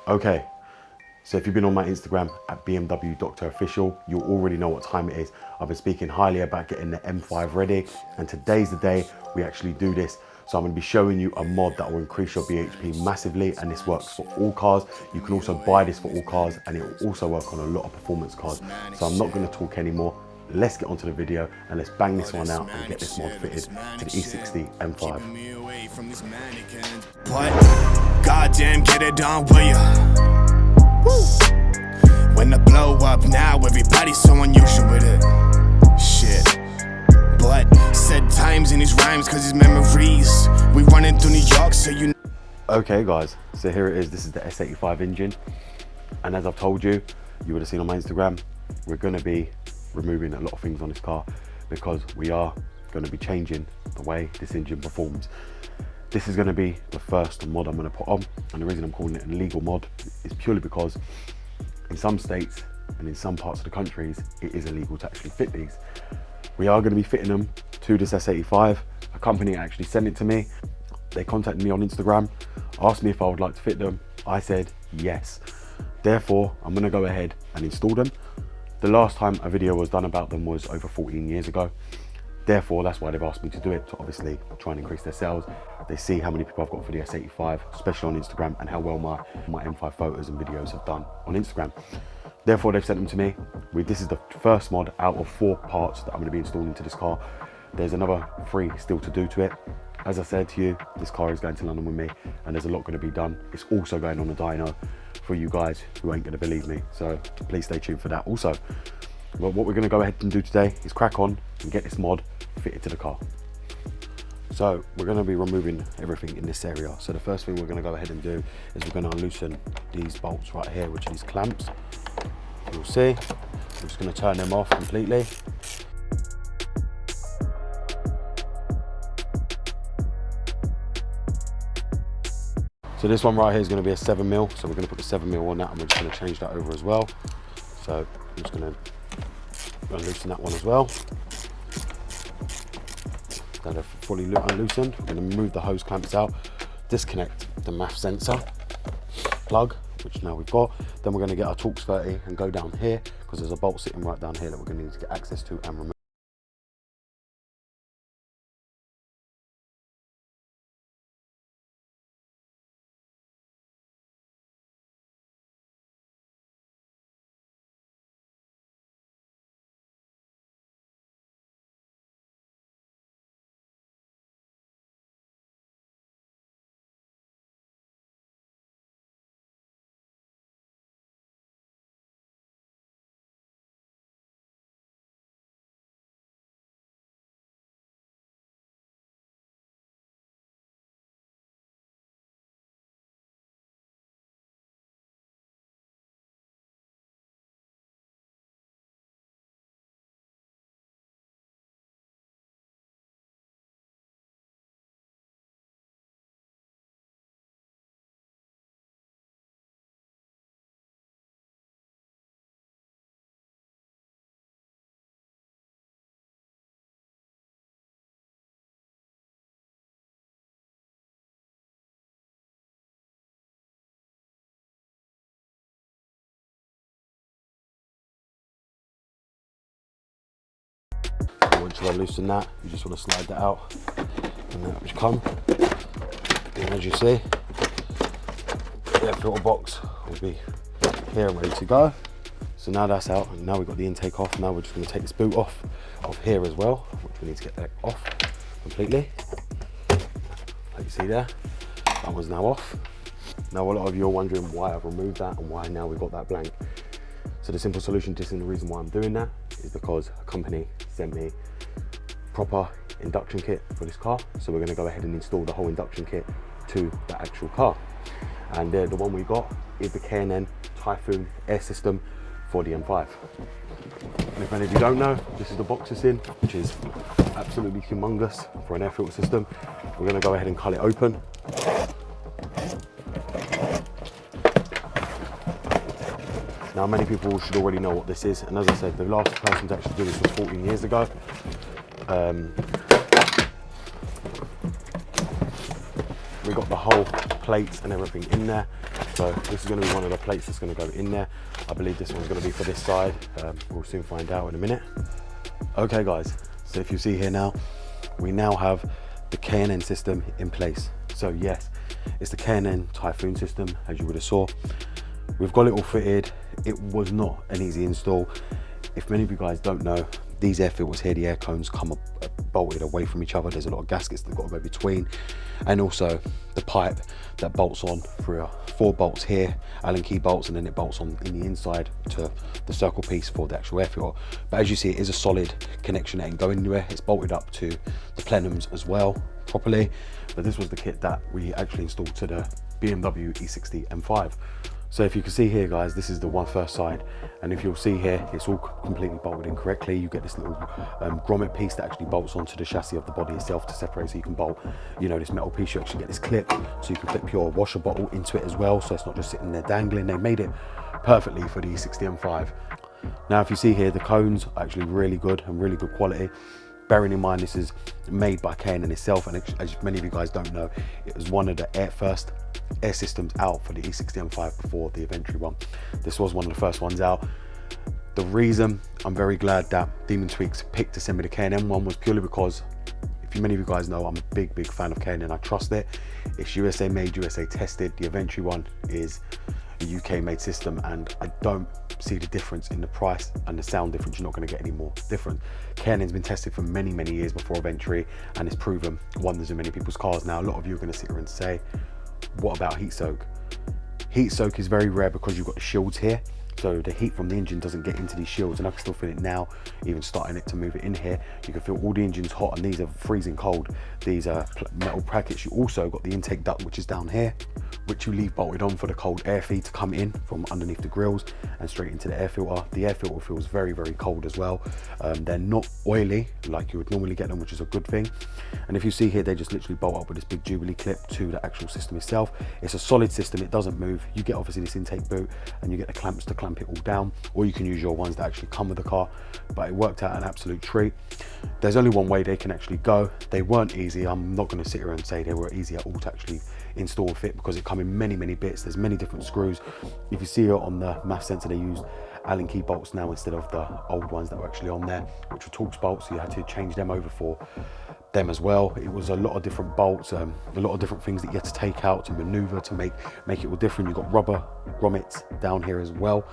Okay, so if you've been on my Instagram at BMW Doctor Official, you already know what time it is. I've been speaking highly about getting the M5 ready, and today's the day we actually do this. So I'm going to be showing you a mod that will increase your BHP massively, and this works for all cars. You can also buy this for all cars, and it will also work on a lot of performance cars. So I'm not going to talk anymore. Let's get onto the video and let's bang this one out and get this mod fitted to the E60 M5. Goddamn, get it done, will ya? When the blow up now, everybody's so unusual with it. Shit. But said times in his rhymes, cause his memories. We running through New York, so you. Okay guys, so here it is. This is the S85 engine. And as I've told you, you would have seen on my Instagram, we're gonna be removing a lot of things on this car because we are gonna be changing the way this engine performs. This is gonna be the first mod I'm gonna put on. And the reason I'm calling it an illegal mod is purely because in some states and in some parts of the countries, it is illegal to actually fit these. We are going to be fitting them to this S85. A company actually sent it to me. They contacted me on Instagram, asked me if I would like to fit them. I said yes. Therefore, I'm going to go ahead and install them. The last time a video was done about them was over 14 years ago. Therefore, that's why they've asked me to do it, to obviously try and increase their sales. They see how many people I've got for the S85, especially on Instagram, and how well my M5 photos and videos have done on Instagram. Therefore, they've sent them to me. This is the first mod out of 4 parts that I'm going to be installing into this car. There's another 3 still to do to it. As I said to you, this car is going to London with me, and there's a lot going to be done. It's also going on a dyno for you guys who ain't going to believe me. So please stay tuned for that. Also, well, what we're going to go ahead and do today is crack on and get this mod fitted to the car. So we're going to be removing everything in this area. So the first thing we're going to go ahead and do is we're going to loosen these bolts right here, which are these clamps. You'll see, I'm just going to turn them off completely. So this one right here is going to be a 7mm, so we're going to put the 7mm on that, and we're just going to change that over as well. So I'm just going to loosen that one as well. Then they're fully unloosened. We're going to move the hose clamps out, disconnect the MAF sensor plug, which now we've got. Then we're going to get our Torx 30 and go down here, because there's a bolt sitting right down here that we're going to need to get access to and remove. Once you loosen that, you just want to slide that out, and that will come. And as you see, the air filter box will be here and ready to go. So now that's out, and now we've got the intake off. Now we're just going to take this boot off here as well, which we need to get that off completely. Like you see there, that one's now off. Now a lot of you are wondering why I've removed that and why now we've got that blank. So the simple solution to this, and the reason why I'm doing that, is because a company sent me proper induction kit for this car. So we're going to go ahead and install the whole induction kit to the actual car. And the one we got is the K&N Typhoon air system for the M5. And if any of you don't know, this is the box it's in, which is absolutely humongous for an air filter system. We're going to go ahead and cut it open. Now, many people should already know what this is, and as I said, the last person to actually do this was 14 years ago. We got the whole plates and everything in there, so So this is going to be one of the plates that's going to go in there. I believe this one's going to be for this side. We'll soon find out in a minute. Okay guys, so if you see here now, we now have the K&N system in place. So yes, it's the K&N Typhoon system, as you would have saw. We've got it all fitted. It was not an easy install. If many of you guys don't know, these air filters here, the air cones come bolted away from each other. There's a lot of gaskets that got to go between, and also the pipe that bolts on through 4 bolts here, Allen key bolts, and then it bolts on in the inside to the circle piece for the actual air filter. But as you see, it is a solid connection, it ain't going anywhere. It's bolted up to the plenums as well properly. But this was the kit that we actually installed to the BMW E60 M5. So if you can see here guys, this is the first side, and if you'll see here, it's all completely bolted in correctly. You get this little grommet piece that actually bolts onto the chassis of the body itself to separate, so you can bolt, you know, this metal piece. You actually get this clip, so you can clip your washer bottle into it as well, so it's not just sitting there dangling. They made it perfectly for the E60 M5. Now if you see here, the cones are actually really good and really good quality. Bearing in mind this is made by K&N itself, and as many of you guys don't know, it was one of the first air systems out for the E60 M5 before the eventually one. This was one of the first ones out. The reason I'm very glad that Demon Tweaks picked to send me the K&N one was purely because, if many of you guys know, I'm a big fan of K&N. I trust it. It's USA made, USA tested. The eventually one is a UK made system, and I don't see the difference in the price and the sound difference. You're not going to get any more different. K&N's been tested for many years before eventually, and it's proven wonders in many people's cars. Now a lot of you are going to sit here and say, what about heat soak? Heat soak is very rare because you've got the shields here, so the heat from the engine doesn't get into these shields, and I can still feel it now, even starting it to move it in here. You can feel all the engines hot, and these are freezing cold. These are metal brackets. You also got the intake duct, which is down here, which you leave bolted on for the cold air feed to come in from underneath the grills and straight into the air filter. The air filter feels very cold as well. They're not oily like you would normally get them, which is a good thing. And if you see here, they just literally bolt up with this big Jubilee clip to the actual system itself. It's a solid system, it doesn't move. You get obviously this intake boot, and you get the clamps to clamp it all down, or you can use your ones that actually come with the car. But it worked out an absolute treat. There's only one way they can actually go. They weren't easy. I'm not going to sit here and say they were easy at all to actually install and fit, because it come in many bits. There's many different screws. If you see it on the mass sensor, they used Allen key bolts now instead of the old ones that were actually on there, which were Torx bolts, so you had to change them over for them as well. It was a lot of different bolts, a lot of different things that you had to take out to maneuver to make it all different. You've got rubber grommets down here as well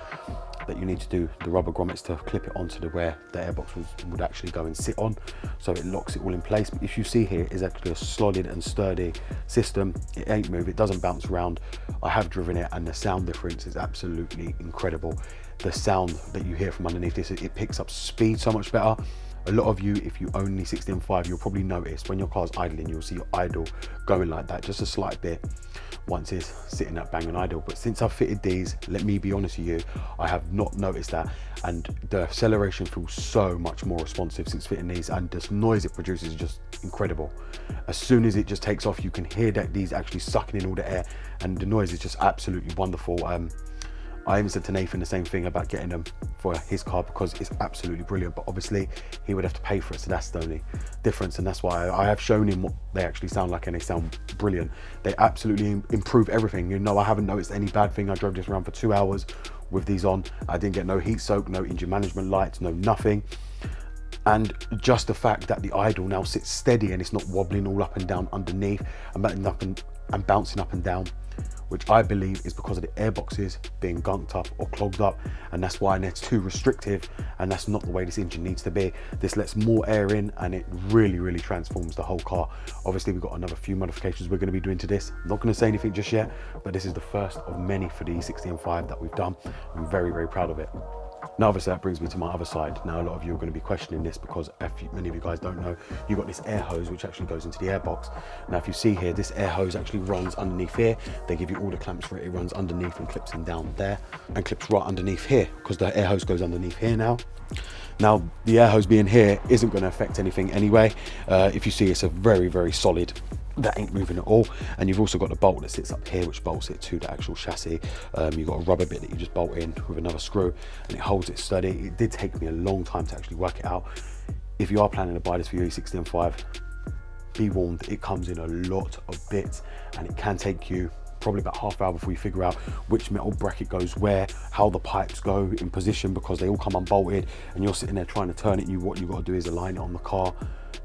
that you need to do the rubber grommets to clip it onto where the airbox would actually go and sit on, so it locks it all in place. But if you see here, it's actually a solid and sturdy system. It ain't move, it doesn't bounce around. I have driven it, and the sound difference is absolutely incredible. The sound that you hear from underneath this, it picks up speed so much better. A lot of you, if you own the E60 M5, you'll probably notice when your car's idling, you'll see your idle going like that, just a slight bit once it's sitting at bang and idle. But since I've fitted these, let me be honest with you, I have not noticed that, and the acceleration feels so much more responsive since fitting these, and this noise it produces is just incredible. As soon as it just takes off, you can hear that these actually sucking in all the air, and the noise is just absolutely wonderful. I even said to Nathan the same thing about getting them for his car, because it's absolutely brilliant, but obviously he would have to pay for it, so that's the only difference. And that's why I have shown him what they actually sound like, and they sound brilliant. They absolutely improve everything. You know, I haven't noticed any bad thing. I drove this around for 2 hours with these on. I didn't get no heat soak, no engine management lights, no nothing. And just the fact that the idle now sits steady and it's not wobbling all up and down underneath and bouncing up and down, which I believe is because of the airboxes being gunked up or clogged up, and that's why it's too restrictive, and that's not the way this engine needs to be. This lets more air in, and it really transforms the whole car. Obviously we've got another few modifications we're going to be doing to this. I'm not going to say anything just yet, but this is the first of many for the E60 M5 that we've done. I'm very proud of it. Now obviously that brings me to my other side. Now a lot of you are going to be questioning this, because many of you guys don't know, you've got this air hose which actually goes into the airbox. Now if you see here, this air hose actually runs underneath here. They give you all the clamps for it. It runs underneath and clips in down there and clips right underneath here, because the air hose goes underneath here now. Now the air hose being here isn't going to affect anything anyway. If you see, it's a very solid, that ain't moving at all. And you've also got the bolt that sits up here, which bolts it to the actual chassis. You've got a rubber bit that you just bolt in with another screw, and it holds it steady. It did take me a long time to actually work it out. If you are planning to buy this for your E60 M5, be warned, it comes in a lot of bits, and it can take you probably about half hour before you figure out which metal bracket goes where, how the pipes go in position, because they all come unbolted and you're sitting there trying to turn it. What you got to do is align it on the car,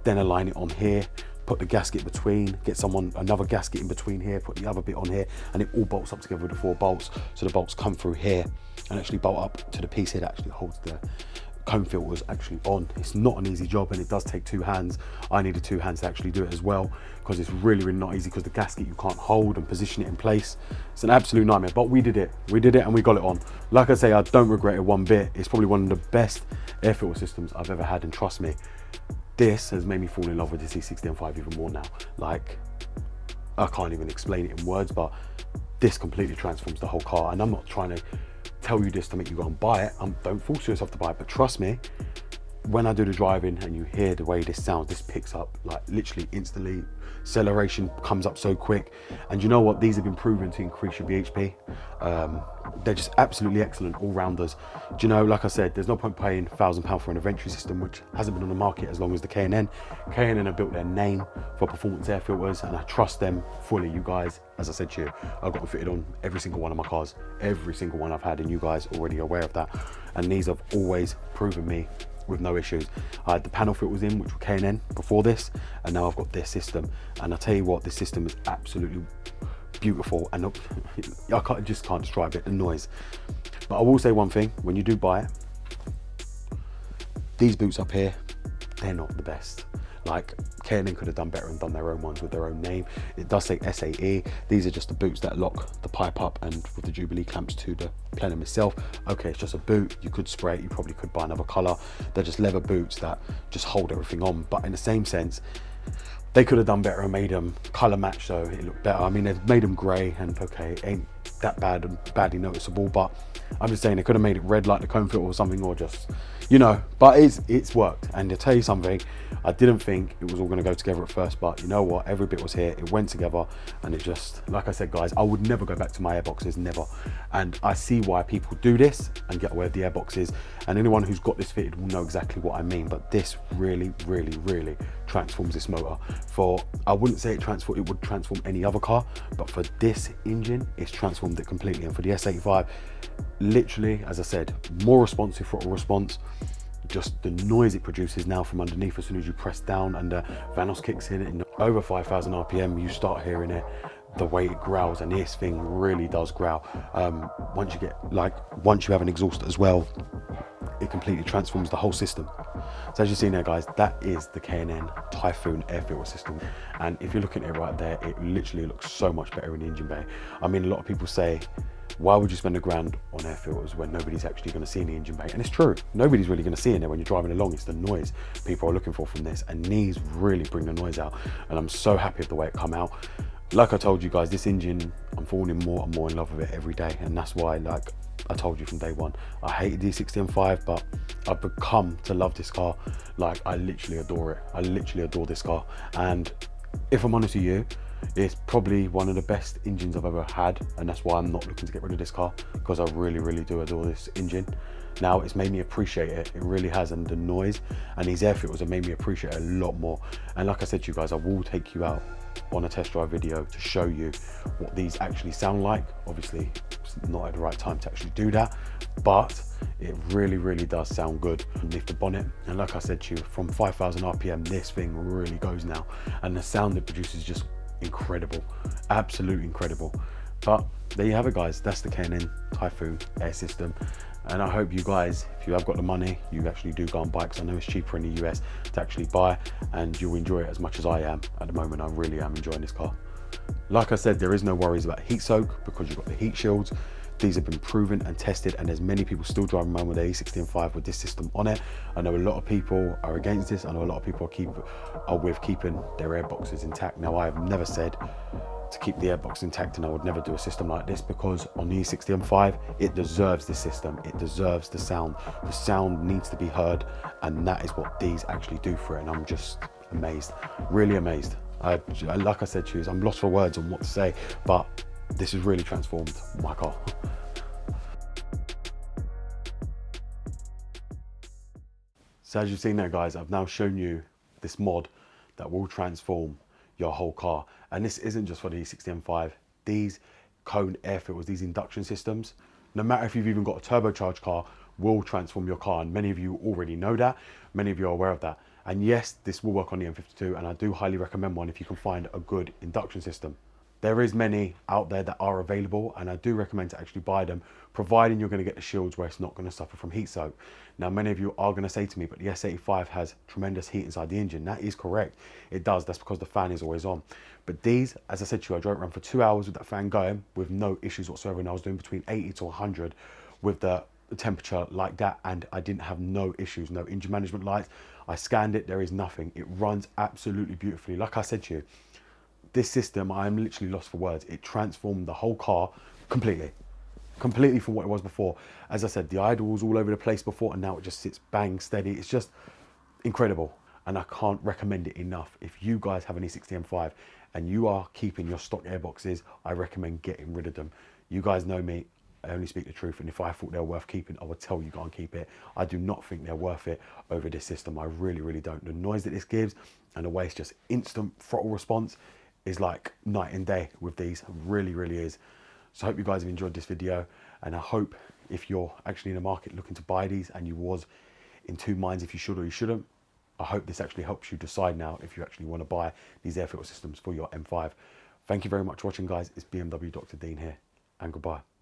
then align it on here, put the gasket between, get another gasket in between here, put the other bit on here, and it all bolts up together with the 4 bolts. So the bolts come through here and actually bolt up to the piece here that actually holds the comb filters actually on. It's not an easy job, and it does take 2 hands. I needed 2 hands to actually do it as well, because it's really not easy, because the gasket you can't hold and position it in place. It's an absolute nightmare, but we did it and we got it on. Like I say, I don't regret it one bit. It's probably one of the best air filter systems I've ever had, and trust me, this has made me fall in love with this E60 N5 even more now. Like, I can't even explain it in words, but this completely transforms the whole car. And I'm not trying to tell you this to make you go and buy it. Don't force yourself to buy it, but trust me, when I do the driving and you hear the way this sounds, this picks up like literally instantly. Acceleration comes up so quick, and you know what? These have been proven to increase your BHP. They're just absolutely excellent all-rounders. Do you know, like I said, there's no point paying £1,000 for an inventory system which hasn't been on the market as long as the K&N. K&N have built their name for performance air filters, and I trust them fully. You guys, as I said to you, I've got them fitted on every single one of my cars, every single one I've had, and you guys already aware of that. And these have always proven me with no issues. I had the panel filters in, which were K&N before this, and now I've got this system. And I tell you what, this system is absolutely beautiful, and I just can't describe it, the noise. But I will say one thing, when you do buy it, these boots up here, they're not the best. Like, K&N could have done better and done their own ones with their own name. It does say SAE. These are just the boots that lock the pipe up and with the Jubilee clamps to the plenum itself. Okay, it's just a boot. You could spray it. You probably could buy another color. They're just leather boots that just hold everything on. But in the same sense, they could have done better and made them color match so it looked better. I mean, they've made them gray, and okay, it ain't that bad and badly noticeable, but I'm just saying they could have made it red like the comb filter or something, or just, you know, but it's worked. And to tell you something, I didn't think it was all going to go together at first, but you know what, every bit was here, it went together, and it just, like I said guys, I would never go back to my airboxes, never. And I see why people do this and get away with the airboxes, and anyone who's got this fitted will know exactly what I mean. But this really transforms this motor. For, I wouldn't say it would transform any other car, but for this engine, it's transformed it completely. And for the S85, literally, as I said, more responsive throttle response. Just the noise it produces now from underneath, as soon as you press down and the Vanos kicks in, and over 5,000 RPM, you start hearing it, the way it growls, and this thing really does growl. Once you have an exhaust as well, it completely transforms the whole system. So as you've seen there guys, that is the K&N Typhoon air filter system. And if you're looking at it right there, it literally looks so much better in the engine bay. I mean, a lot of people say, why would you spend £1,000 on air filters when nobody's actually going to see in the engine bay? And it's true, nobody's really going to see in there when you're driving along. It's the noise people are looking for from this, and these really bring the noise out. And I'm so happy with the way it come out. Like I told you guys, this engine, I'm falling more and more in love with it every day, and that's why, like I told you from day one, I hated the E60 N5, but I've become to love this car. Like, I literally adore it. I literally adore this car. And if I'm honest with you, it's probably one of the best engines I've ever had, and that's why I'm not looking to get rid of this car, because I really do adore this engine. Now, it's made me appreciate it. It really has, and the noise and these air filters have made me appreciate it a lot more. And like I said to you guys, I will take you out on a test drive video to show you what these actually sound like. Obviously, it's not at the right time to actually do that, but it really does sound good underneath the bonnet. And like I said to you, from 5,000 RPM, this thing really goes now, and the sound it produces is just incredible, absolutely incredible. But there you have it guys, that's the K&N Typhoon air system. And I hope you guys, if you have got the money, you actually do go and buy it, because I know it's cheaper in the US to actually buy, and you'll enjoy it as much as I am. At the moment, I really am enjoying this car. Like I said, there is no worries about heat soak, because you've got the heat shields. These have been proven and tested, and there's many people still driving around with their E60 N5 with this system on it. I know a lot of people are against this. I know a lot of people are with keeping their airboxes intact. Now, I have never said to keep the airbox intact, and I would never do a system like this, because on the E60 N5, it deserves this system. It deserves the sound. The sound needs to be heard, and that is what these actually do for it. And I'm just amazed, really amazed. Like I said to you, I'm lost for words on what to say, but this has really transformed my car. So as you've seen there guys, I've now shown you this mod that will transform your whole car. And this isn't just for the E60 N5. These cone air filters, these induction systems, no matter if you've even got a turbocharged car, will transform your car. And many of you already know that. Many of you are aware of that. And yes, this will work on the M52, and I do highly recommend one if you can find a good induction system. There is many out there that are available, and I do recommend to actually buy them, providing you're going to get the shields where it's not going to suffer from heat soak. Now, many of you are going to say to me, but the S85 has tremendous heat inside the engine. That is correct. It does. That's because the fan is always on. But these, as I said to you, I drove around for 2 hours with that fan going with no issues whatsoever, and I was doing between 80 to 100 with the temperature like that, and I didn't have no issues, no engine management lights. I scanned it, there is nothing. It runs absolutely beautifully. Like I said to you, this system, I am literally lost for words. It transformed the whole car completely from what it was before. As I said, the idle was all over the place before, and now it just sits bang steady. It's just incredible, and I can't recommend it enough. If you guys have an E60 M5 and you are keeping your stock airboxes, I recommend getting rid of them. You guys know me, I only speak the truth, and if I thought they were worth keeping, I would tell you go and keep it. I do not think they're worth it over this system. I really, really don't. The noise that this gives and the way it's just instant throttle response is like night and day with these. Really, really is. So I hope you guys have enjoyed this video, and I hope if you're actually in the market looking to buy these and you was in two minds if you should or you shouldn't, I hope this actually helps you decide now if you actually want to buy these air filter systems for your M5. Thank you very much for watching, guys. It's BMW Dr. Dean here, and goodbye.